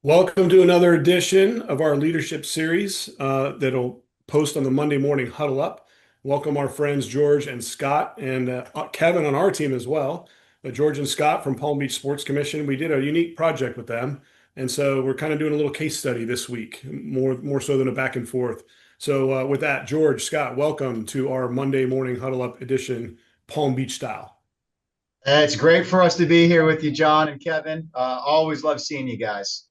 Welcome to another edition of our leadership series that'll post on the Monday morning Huddle Up. Welcome our friends George and Scott and Kevin on our team as well. George and Scott from Palm Beach Sports Commission. We did a unique project with them, and so we're kind of doing a little case study this week, more so than a back and forth. So with that, George, Scott, welcome to our Monday morning Huddle Up edition, Palm Beach style. It's great for us to be here with you, John and Kevin. Always love seeing you guys.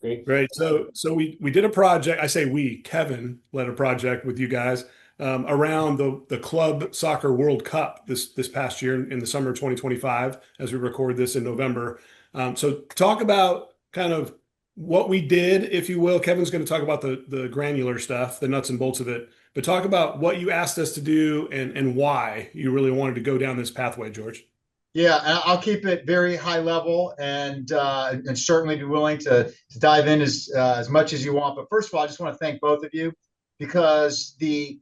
Great. Great. So we did a project. I say we, Kevin led a project with you guys around the Club Soccer World Cup this past year in the summer of 2025 as we record this in November. So talk about kind of what we did, if you will. Kevin's going to talk about the granular stuff, the nuts and bolts of it, but talk about what you asked us to do and why you really wanted to go down this pathway, George. Yeah, and I'll keep it very high level and certainly be willing to dive in as much as you want. But first of all, I just want to thank both of you because the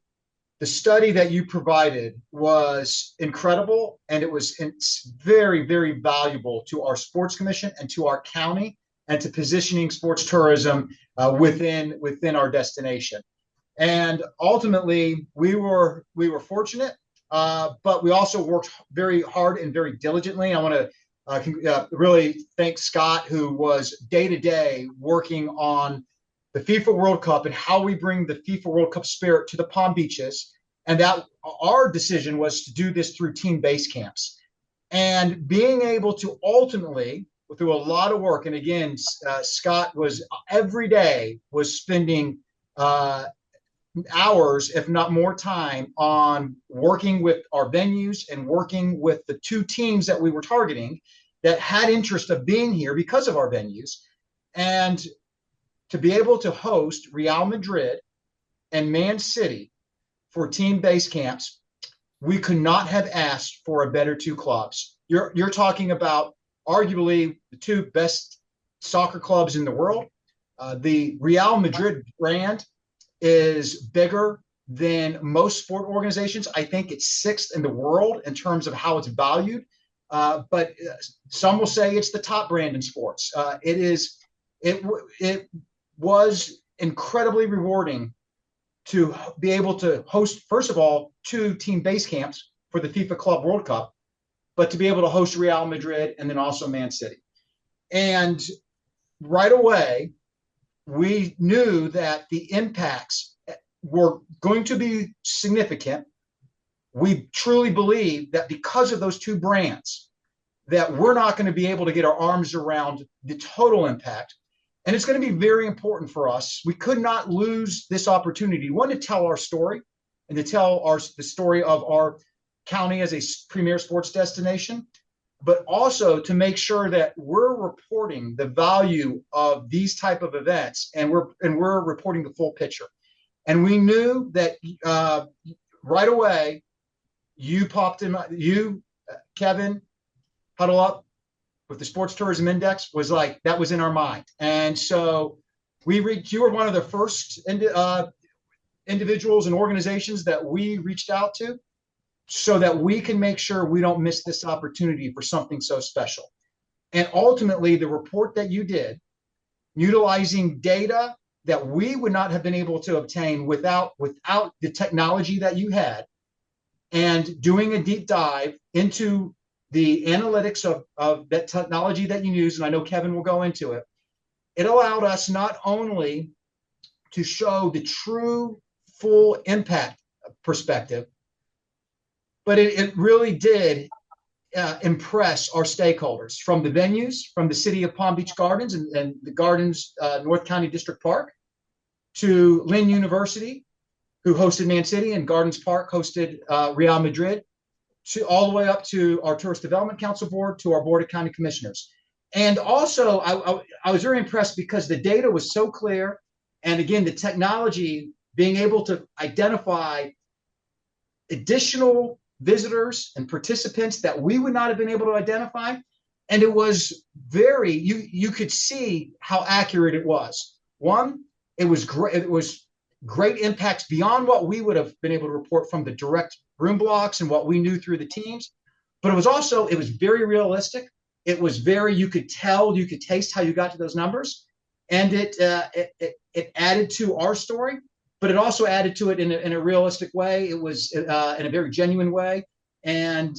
study that you provided was incredible, and it's very, very valuable to our sports commission and to our county and to positioning sports tourism within our destination. And ultimately, we were fortunate, but we also worked very hard and very diligently. I want to really thank Scott, who was day to day working on the FIFA World Cup and how we bring the FIFA World Cup spirit to the Palm Beaches. And that our decision was to do this through team Basecamps. And being able to ultimately, through a lot of work, and again, Scott was every day was spending hours, if not more time, on working with our venues and working with the two teams that we were targeting that had interest of being here because of our venues. And to be able to host Real Madrid and Man City for team base camps, we could not have asked for a better two clubs. You're talking about arguably the two best soccer clubs in the world. The Real Madrid brand is bigger than most sport organizations. I think it's sixth in the world in terms of how it's valued. But some will say it's the top brand in sports. It was incredibly rewarding to be able to host, first of all, two team base camps for the FIFA Club World Cup, but to be able to host Real Madrid and then also Man City. And right away, we knew that the impacts were going to be significant. We truly believe that because of those two brands, that we're not going to be able to get our arms around the total impact. And it's going to be very important for us. We could not lose this opportunity. We want to tell our story and to tell the story of our county as a premier sports destination, but also to make sure that we're reporting the value of these type of events, and we're reporting the full picture. And we knew that right away, you popped in, Kevin, Huddle Up with the Sports Tourism Index was like, that was in our mind. And so you were one of the first individuals and organizations that we reached out to so that we can make sure we don't miss this opportunity for something so special. And ultimately, the report that you did, utilizing data that we would not have been able to obtain without the technology that you had, and doing a deep dive into the analytics of that technology that you use, and I know Kevin will go into it, it allowed us not only to show the true full impact perspective, but it really did impress our stakeholders from the venues, from the city of Palm Beach Gardens and the Gardens North County District Park, to Lynn University, who hosted Man City, and Gardens Park hosted Real Madrid, to all the way up to our Tourist Development Council Board, to our Board of County Commissioners. And also, I was very impressed because the data was so clear. And again, the technology, being able to identify additional visitors and participants that we would not have been able to identify. And it was you could see how accurate it was. One, it was great. It was great impacts beyond what we would have been able to report from the direct room blocks and what we knew through the teams. But it was very realistic. It was you could taste how you got to those numbers. and it added to our story, but it also added to it in a realistic way. It was in a very genuine way, and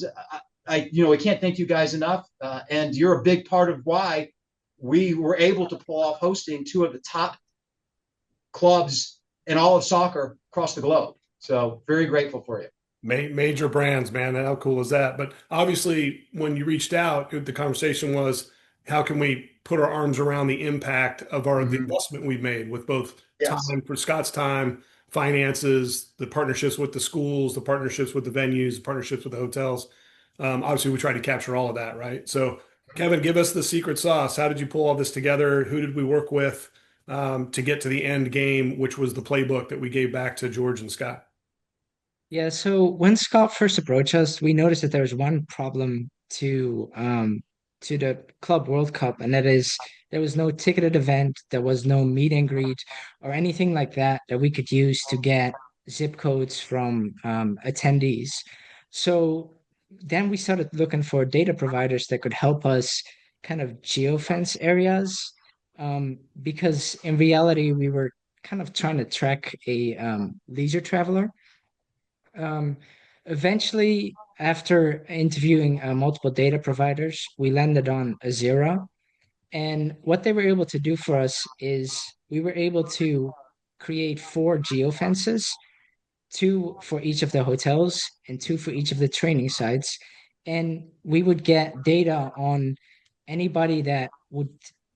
I can't thank you guys enough. And you're a big part of why we were able to pull off hosting two of the top clubs in all of soccer across the globe. So very grateful for you. Major brands, man. How cool is that? But obviously, when you reached out, the conversation was, how can we put our arms around the impact of the Mm-hmm. investment we've made with both Yes. time for Scott's time, finances, the partnerships with the schools, the partnerships with the venues, the partnerships with the hotels. Obviously, we tried to capture all of that, right? So, Kevin, give us the secret sauce. How did you pull all this together? Who did we work with to get to the end game, which was the playbook that we gave back to George and Scott? Yeah, so when Scott first approached us, we noticed that there was one problem to the Club World Cup, and that is there was no ticketed event, there was no meet and greet or anything like that that we could use to get zip codes from attendees. So then we started looking for data providers that could help us kind of geofence areas, because in reality we were kind of trying to track a leisure traveler. um, Eventually, after interviewing multiple data providers, we landed on Azera. And what they were able to do for us is we were able to create four geofences, two for each of the hotels and two for each of the training sites. And we would get data on anybody that would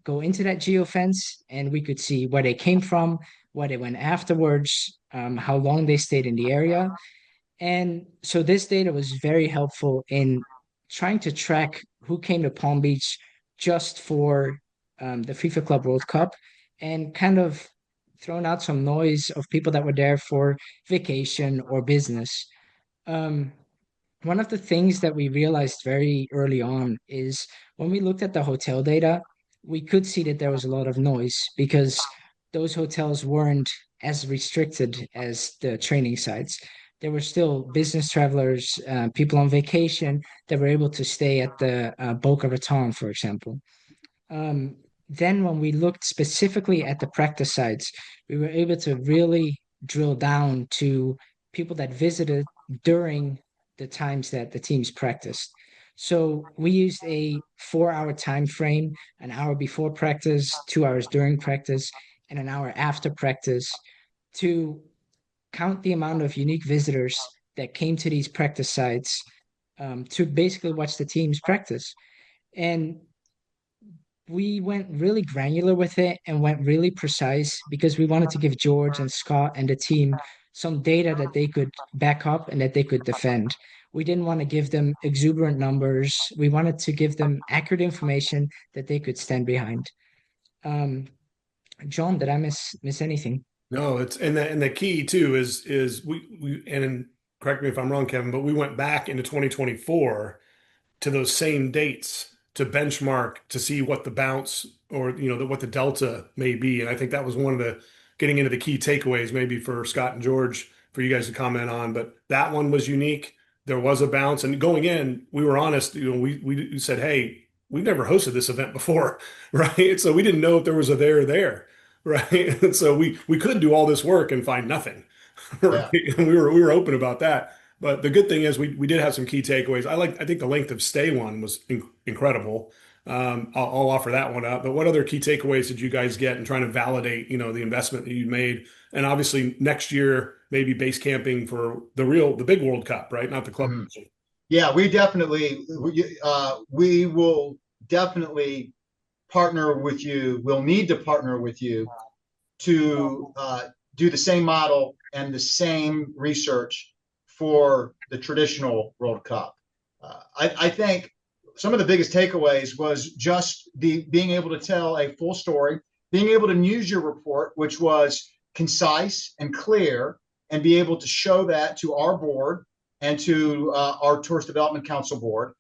go into that geofence, and we could see where they came from, where they went afterwards, how long they stayed in the area. And so this data was very helpful in trying to track who came to Palm Beach just for the FIFA Club World Cup, and kind of thrown out some noise of people that were there for vacation or business. Um, One of the things that we realized very early on is when we looked at the hotel data, we could see that there was a lot of noise because those hotels weren't as restricted as the training sites. There were still business travelers, people on vacation that were able to stay at the Boca Raton, for example. Um, then, when we looked specifically at the practice sites, we were able to really drill down to people that visited during the times that the teams practiced. So we used a 4 hour time frame, an hour before practice, 2 hours during practice, and an hour after practice to count the amount of unique visitors that came to these practice sites, to basically watch the teams practice. And we went really granular with it and went really precise because we wanted to give George and Scott and the team some data that they could back up and that they could defend. We didn't want to give them exuberant numbers. We wanted to give them accurate information that they could stand behind. Um, John, did I miss anything? No, it's and the key too is we and correct me if I'm wrong, Kevin, but we went back into 2024 to those same dates to benchmark to see what the bounce or what the delta may be. And I think that was one of the getting into the key takeaways maybe for Scott and George for you guys to comment on. But that one was unique. There was a bounce, and going in, we were honest. We said, hey, we've never hosted this event before, right? So we didn't know if there was a there, right? And so we could do all this work and find nothing, right? Yeah. And we were open about that. But the good thing is we did have some key takeaways. I think the length of stay one was incredible. I'll offer that one up. But what other key takeaways did you guys get in trying to validate, the investment that you made? And obviously next year, maybe base camping for the big World Cup, right? Not the club. Mhm. Yeah, we will definitely partner with you. We'll need to partner with you to do the same model and the same research for the traditional World Cup. I think some of the biggest takeaways was just being able to tell a full story, being able to use your report, which was concise and clear, and be able to show that to our board and to our Tourist Development Council board.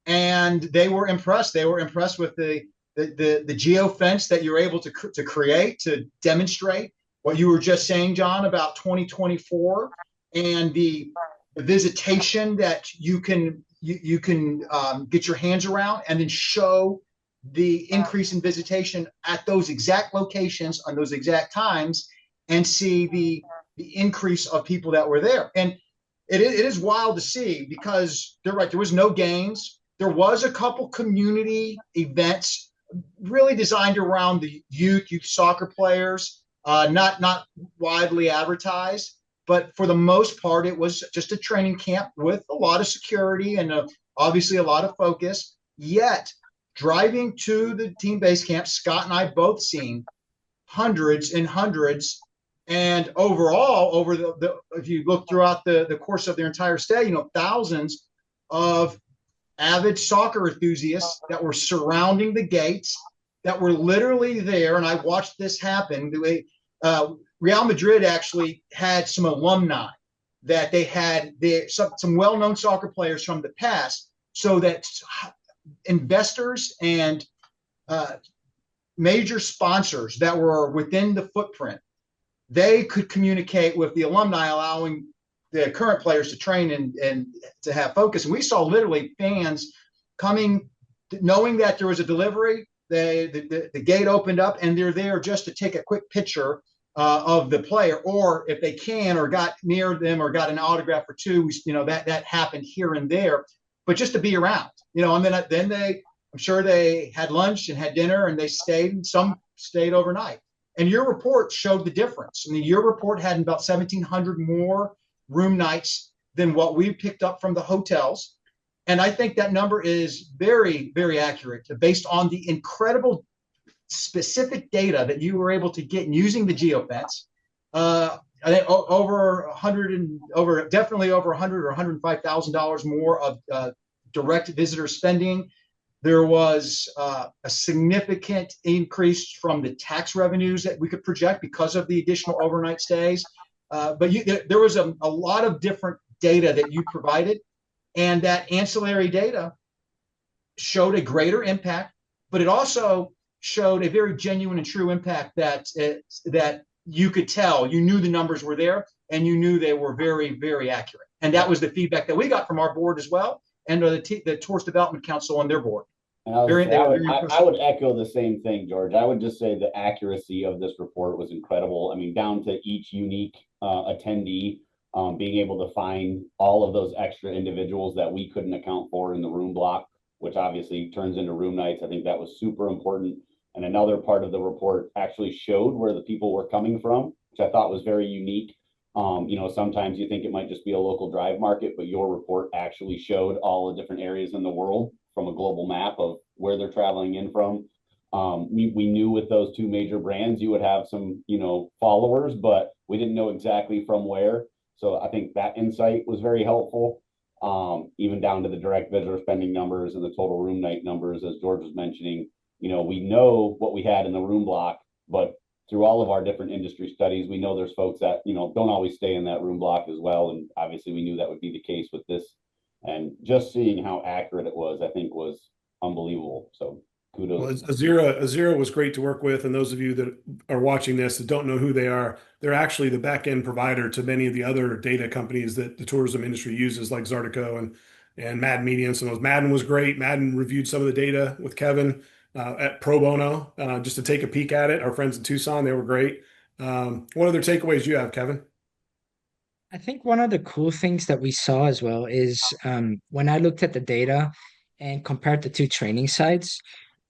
And they were impressed. They were impressed with the geo fence that you're able to create, to demonstrate what you were just saying, John, about 2024, and the visitation that you can get your hands around, and then show the increase in visitation at those exact locations on those exact times and see the increase of people that were there. And it is wild to see because they're right. There was no games. There was a couple community events really designed around the youth soccer players, not widely advertised. But for the most part, it was just a training camp with a lot of security and obviously a lot of focus. Yet, driving to the team base camp, Scott and I both seen hundreds and hundreds. And overall, over if you look throughout the course of their entire stay, thousands of avid soccer enthusiasts that were surrounding the gates, that were literally there. And I watched this happen. The way Real Madrid actually had some alumni that they had some well-known soccer players from the past, so that investors and major sponsors that were within the footprint, they could communicate with the alumni, allowing the current players to train and to have focus. And we saw literally fans coming, knowing that there was a delivery. The gate opened up, and they're there just to take a quick picture of the player, or if they can, or got near them, or got an autograph or two. That happened here and there, but just to be around. And then I'm sure they had lunch and had dinner, and they stayed, and some stayed overnight. And your report showed the difference. I mean, your report had about 1,700 more room nights than what we picked up from the hotels. And I think that number is very, very accurate based on the incredible specific data that you were able to get using the geofence. I think definitely over 100 or $105,000 more of direct visitor spending. There was a significant increase from the tax revenues that we could project because of the additional overnight stays. But there was a lot of different data that you provided, and that ancillary data showed a greater impact, but it also showed a very genuine and true impact that you could tell. You knew the numbers were there, and you knew they were very, very accurate. And that was the feedback that we got from our board as well, and the Tourist Development Council on their board. And I would echo the same thing, George. I would just say the accuracy of this report was incredible. I mean, down to each unique attendee, being able to find all of those extra individuals that we couldn't account for in the room block, which obviously turns into room nights. I think that was super important. And another part of the report actually showed where the people were coming from, which I thought was very unique. Sometimes you think it might just be a local drive market, but your report actually showed all the different areas in the world from a global map of where they're traveling in from. We knew with those two major brands, you would have some, followers, but we didn't know exactly from where. So I think that insight was very helpful, even down to the direct visitor spending numbers and the total room night numbers, as George was mentioning. We know what we had in the room block, but through all of our different industry studies, we know there's folks that, don't always stay in that room block as well. And obviously we knew that would be the case with this. And just seeing how accurate it was, I think, was unbelievable. So kudos. Well, Azira was great to work with. And those of you that are watching this that don't know who they are, they're actually the back end provider to many of the other data companies that the tourism industry uses, like Zartico and Madden Media and some of those. Madden was great. Madden reviewed some of the data with Kevin at pro bono, just to take a peek at it. Our friends in Tucson, they were great. What other takeaways do you have, Kevin? I think one of the cool things that we saw as well is when I looked at the data and compared the two training sites,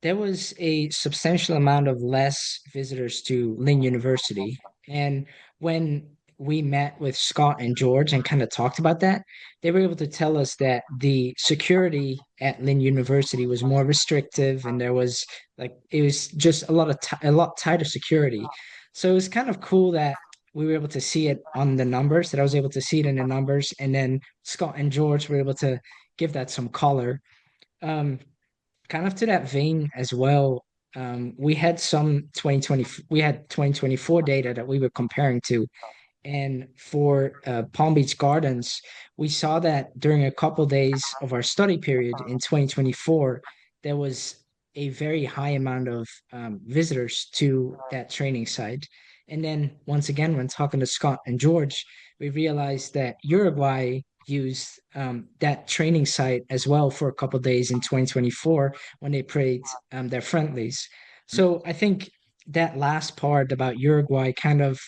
there was a substantial amount of less visitors to Lynn University. And when we met with Scott and George and kind of talked about that, they were able to tell us that the security at Lynn University was more restrictive, and there was it was just a lot tighter security. So it was kind of cool that we were able to see it on the numbers, that I was able to see it in the numbers, and then Scott and George were able to give that some color. Um, Kind of to that vein as well, we had 2024 data that we were comparing to. And for Palm Beach Gardens, we saw that during a couple days of our study period in 2024, there was a very high amount of visitors to that training site. And then once again, when talking to Scott and George, we realized that Uruguay used that training site as well for a couple of days in 2024 when they played their friendlies. So I think that last part about Uruguay kind of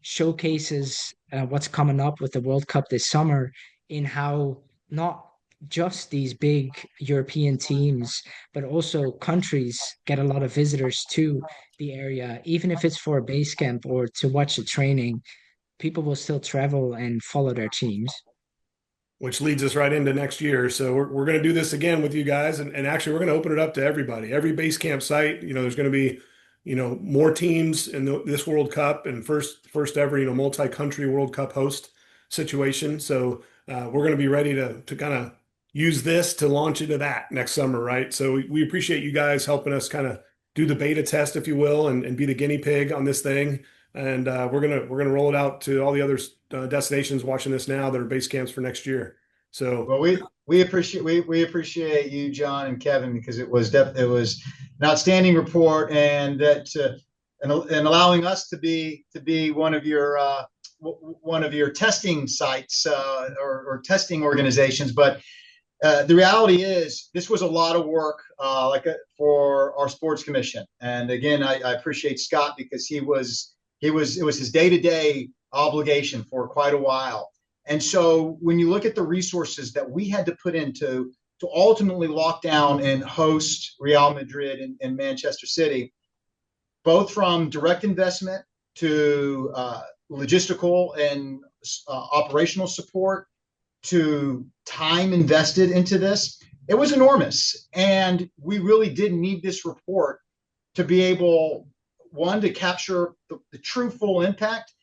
showcases what's coming up with the World Cup this summer in how not just these big European teams, but also countries get a lot of visitors to the area, even if it's for a base camp or to watch the training. People will still travel and follow their teams. Which leads us right into next year. So we're going to do this again with you guys. And actually, we're going to open it up to everybody. Every base camp site, there's going to be, more teams in this World Cup and first ever, multi-country World Cup host situation. So we're going to be ready to kind of use this to launch into that next summer, right? So we appreciate you guys helping us kind of do the beta test, if you will, and be the guinea pig on this thing. And we're gonna roll it out to all the other destinations watching this now that are base camps for next year. So Well, we appreciate you, John and Kevin, because it was an outstanding report, and that and allowing us to be one of your testing sites or testing organizations. But the reality is, this was a lot of work, for our sports commission. And again, I appreciate Scott, because it was his day-to-day obligation for quite a while. And so when you look at the resources that we had to put into to ultimately lock down and host Real Madrid and Manchester City, both from direct investment to logistical and operational support to time invested into this, it was enormous. And we really did need this report to be able, one, to capture the true full impact,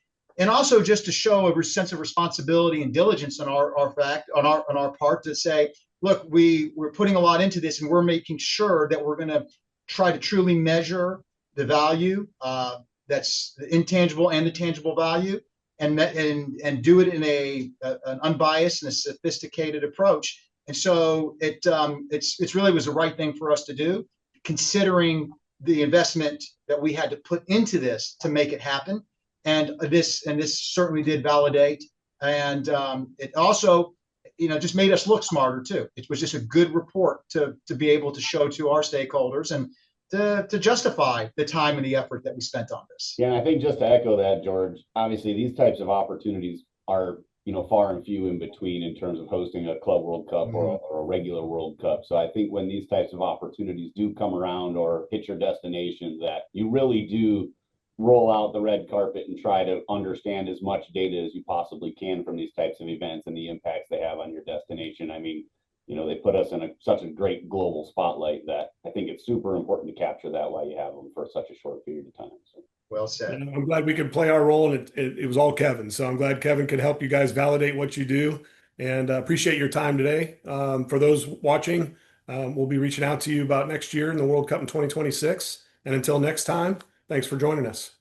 and also just to show a sense of responsibility and diligence on our part, to say, look, we're putting a lot into this, and we're making sure that we're going to try to truly measure the value, that's the intangible and the tangible value, and do it in an unbiased and a sophisticated approach. And so it's really was the right thing for us to do, considering the investment that we had to put into this to make it happen. And this certainly did validate, and it also, just made us look smarter too. It was just a good report to be able to show to our stakeholders and to justify the time and the effort that we spent on this. Yeah, and I think just to echo that, George, obviously these types of opportunities are, far and few in between in terms of hosting a Club World Cup or a regular World Cup. So I think when these types of opportunities do come around or hit your destination, that you really do roll out the red carpet and try to understand as much data as you possibly can from these types of events and the impacts they have on your destination. I mean, they put us in such a great global spotlight that I think it's super important to capture that while you have them for such a short period of time. So. Well said. And I'm glad we could play our role, and it was all Kevin. So I'm glad Kevin could help you guys validate what you do, and appreciate your time today. For those watching, we'll be reaching out to you about next year in the World Cup in 2026. And until next time, thanks for joining us.